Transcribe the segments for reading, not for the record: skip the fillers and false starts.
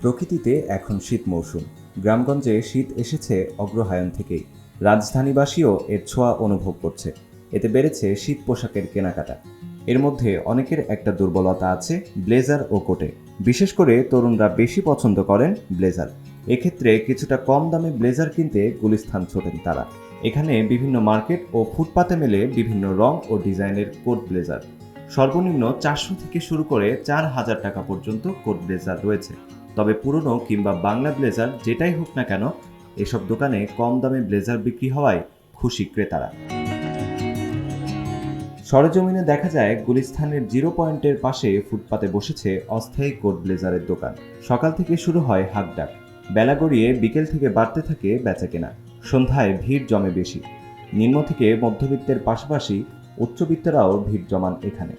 প্রকৃতিতে এখন শীত মৌসুম। গ্রামগঞ্জে শীত এসেছে অগ্রহায়ণ থেকেই। রাজধানীবাসীও এর ছোঁয়া অনুভব করছে। এতে বেড়েছে শীত পোশাকের কেনাকাটা। এর মধ্যে অনেকের একটা দুর্বলতা আছে ব্লেজার ও কোটে। বিশেষ করে তরুণরা বেশি পছন্দ করেন ব্লেজার। এক্ষেত্রে কিছুটা কম দামে ব্লেজার কিনতে গুলিস্তান ছোটেন তারা। এখানে বিভিন্ন মার্কেট ও ফুটপাতে মেলে বিভিন্ন রং ও ডিজাইনের কোট ব্লেজার। সর্বনিম্ন 400 থেকে শুরু করে 4000 টাকা পর্যন্ত কোট ব্লেজার রয়েছে। তবে পুরনো কিংবা বাংলা ব্লেজার যেটাই হোক না কেন, এসব দোকানে কম দামে ব্লেজার বিক্রি হওয়ায় খুশি ক্রেতারা। সরেজমিনে দেখা যায় গুলিস্তানের জিরো পয়েন্টের পাশে ফুটপাতে বসেছে অস্থায়ী কোট ব্লেজারের দোকান। সকাল থেকে শুরু হয় হাঁকডাক, বেলা গড়িয়ে বিকেল থেকে বাড়তে থাকে বেচাকেনা। সন্ধ্যায় ভিড় জমে বেশি। নিম্ন থেকে মধ্যবিত্তের পাশাপাশি উচ্চবিত্তরাও ভিড় জমান এখানে।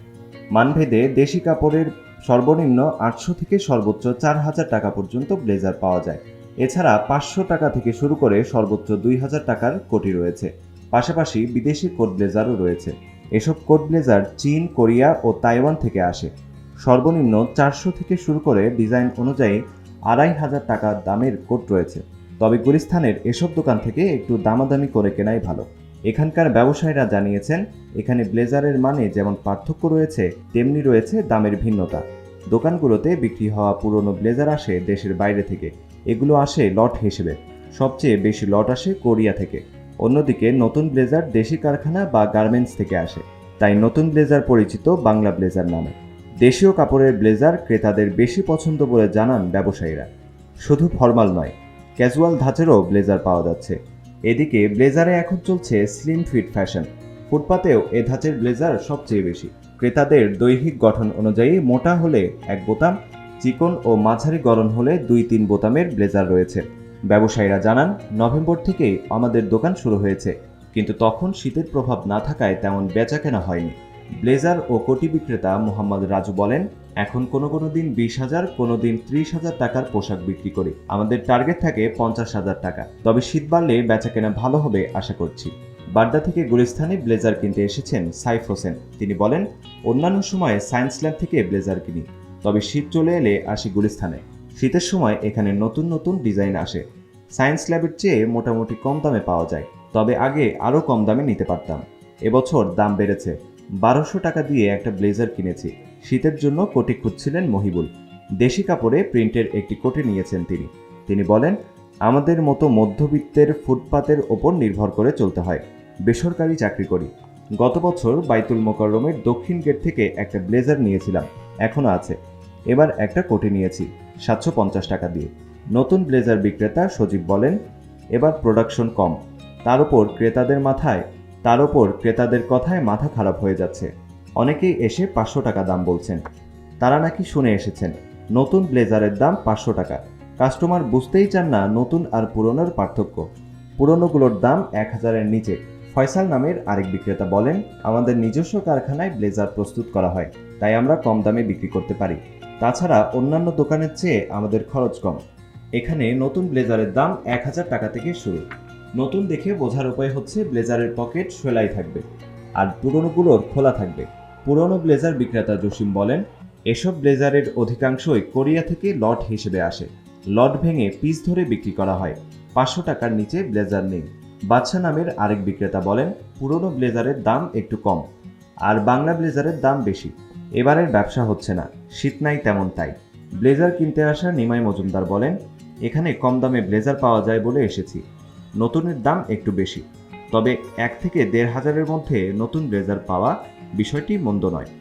মানভেদে দেশি কাপড়ের সর্বনিম্ন 800 থেকে সর্বোচ্চ 4000 টাকা পর্যন্ত ব্লেজার পাওয়া যায়। এছাড়া 500 টাকা থেকে শুরু করে সর্বোচ্চ 2000 টাকার কোটি রয়েছে। পাশাপাশি বিদেশি কোট ব্লেজারও রয়েছে। এসব কোট ব্লেজার চীন, কোরিয়া ও তাইওয়ান থেকে আসে। সর্বনিম্ন 400 থেকে শুরু করে ডিজাইন অনুযায়ী 2500 টাকা দামের কোট রয়েছে। তবে গুলিস্তানের এসব দোকান থেকে একটু দামাদামি করে কেনাই ভালো। এখানকার ব্যবসায়ীরা জানিয়েছেন, এখানে ব্লেজারের মানে যেমন পার্থক্য রয়েছে, তেমনি রয়েছে দামের ভিন্নতা। দোকানগুলোতে বিক্রি হওয়া পুরনো ব্লেজার আসে দেশের বাইরে থেকে। এগুলো আসে লট হিসেবে। সবচেয়ে বেশি লট আসে কোরিয়া থেকে। অন্যদিকে নতুন ব্লেজার দেশি কারখানা বা গার্মেন্টস থেকে আসে। তাই নতুন ব্লেজার পরিচিত বাংলা ব্লেজার নামে। দেশীয় কাপড়ের ব্লেজার ক্রেতাদের বেশি পছন্দ বলে জানান ব্যবসায়ীরা। শুধু ফরমাল নয়, ক্যাজুয়াল ধাঁচেরও ব্লেজার পাওয়া যাচ্ছে। এদিকে ব্লেজারে এখন চলছে স্লিম ফিট ফ্যাশন। ফুটপাতেও এ ধাঁচের ব্লেজার সবচেয়ে বেশি। ক্রেতাদের দৈহিক গঠন অনুযায়ী মোটা হলে 1 বোতাম, চিকন ও মাঝারি গড়ন হলে 2-3 বোতামের ব্লেজার রয়েছে। ব্যবসায়ীরা জানান, নভেম্বর থেকেই আমাদের দোকান শুরু হয়েছে, কিন্তু তখন শীতের প্রভাব না থাকায় তেমন বেচাকেনা হয়নি। ব্লেজার ও কোটি বিক্রেতা মোহাম্মদ রাজু বলেন, এখন কোনো দিন 20,000, কোনো দিন 30,000 টাকার পোশাক বিক্রি করি। আমাদের টার্গেট থাকে 50,000 টাকা। তবে শীত বাড়লে বেচাকেনা ভালো হবে আশা করছি। বাড্ডা থেকে গুলিস্তানে ব্লেজার কিনতে এসেছেন সাইফ হোসেন। তিনি বলেন, অন্যান্য সময়ে সায়েন্স ল্যাব থেকে ব্লেজার কিনি, তবে শীত চলে এলে আসি গুলিস্তানে। শীতের সময় এখানে নতুন নতুন ডিজাইন আসে। সায়েন্স ল্যাবের চেয়ে মোটামুটি কম দামে পাওয়া যায়, তবে আগে আরও কম দামে নিতে পারতাম। এবছর দাম বেড়েছে। 1200 টাকা দিয়ে একটা ব্লেজার কিনেছি। শীতের জন্য কোটি খুঁজছিলেন মহিবুল। দেশি কাপড়ে প্রিন্টের একটি কোটি নিয়েছেন তিনি বলেন, আমাদের মতো মধ্যবিত্তের ফুটপাতের ওপর নির্ভর করে চলতে হয়। বেসরকারি চাকরি করি। গত বছর বাইতুল মোকাররমের দক্ষিণ গেট থেকে একটা ব্লেজার নিয়েছিলাম, এখনও আছে। এবার একটা কোটি নিয়েছি 750 টাকা দিয়ে। নতুন ব্লেজার বিক্রেতা সজীব বলেন, এবার প্রোডাকশন কম, তার ওপর ক্রেতাদের কথায় মাথা খারাপ হয়ে যাচ্ছে। অনেকেই এসে 500 টাকা দাম বলছেন। তারা নাকি শুনে এসেছেন নতুন ব্লেজারের দাম 500 টাকা। কাস্টমার বুঝতেই চান না নতুন আর পুরনোর পার্থক্য। পুরনোগুলোর দাম 1000-এর নিচে। ফয়সাল নামের আরেক বিক্রেতা বলেন, আমাদের নিজস্ব কারখানায় ব্লেজার প্রস্তুত করা হয়, তাই আমরা কম দামে বিক্রি করতে পারি। তাছাড়া অন্যান্য দোকানের চেয়ে আমাদের খরচ কম। এখানে নতুন ব্লেজারের দাম 1000 টাকা থেকে শুরু। নতুন দেখে বোঝার উপায় হচ্ছে ব্লেজারের পকেট সেলাই থাকবে আর পুরনোগুলোর খোলা থাকবে। পুরনো ব্লেজার বিক্রেতা জসিম বলেন, এসব ব্লেজারের অধিকাংশই কোরিয়া থেকে লট হিসেবে আসে। লট ভেঙে পিস ধরে বিক্রি করা হয়। 500 টাকার নিচে ব্লেজার নেই। বাদশা নামের আরেক বিক্রেতা বলেন, পুরনো ব্লেজারের দাম একটু কম আর বাংলা ব্লেজারের দাম বেশি। এবারের ব্যবসা হচ্ছে না, শীত নাই তেমন, তাই। ব্লেজার কিনতে আসা নিমাই মজুমদার বলেন, এখানে কম দামে ব্লেজার পাওয়া যায় বলে এসেছি। নতুনের দাম একটু বেশি, তবে 1 থেকে 1500-এর মধ্যে নতুন ব্লেজার পাওয়া বিষয়টি মন্দ নয়।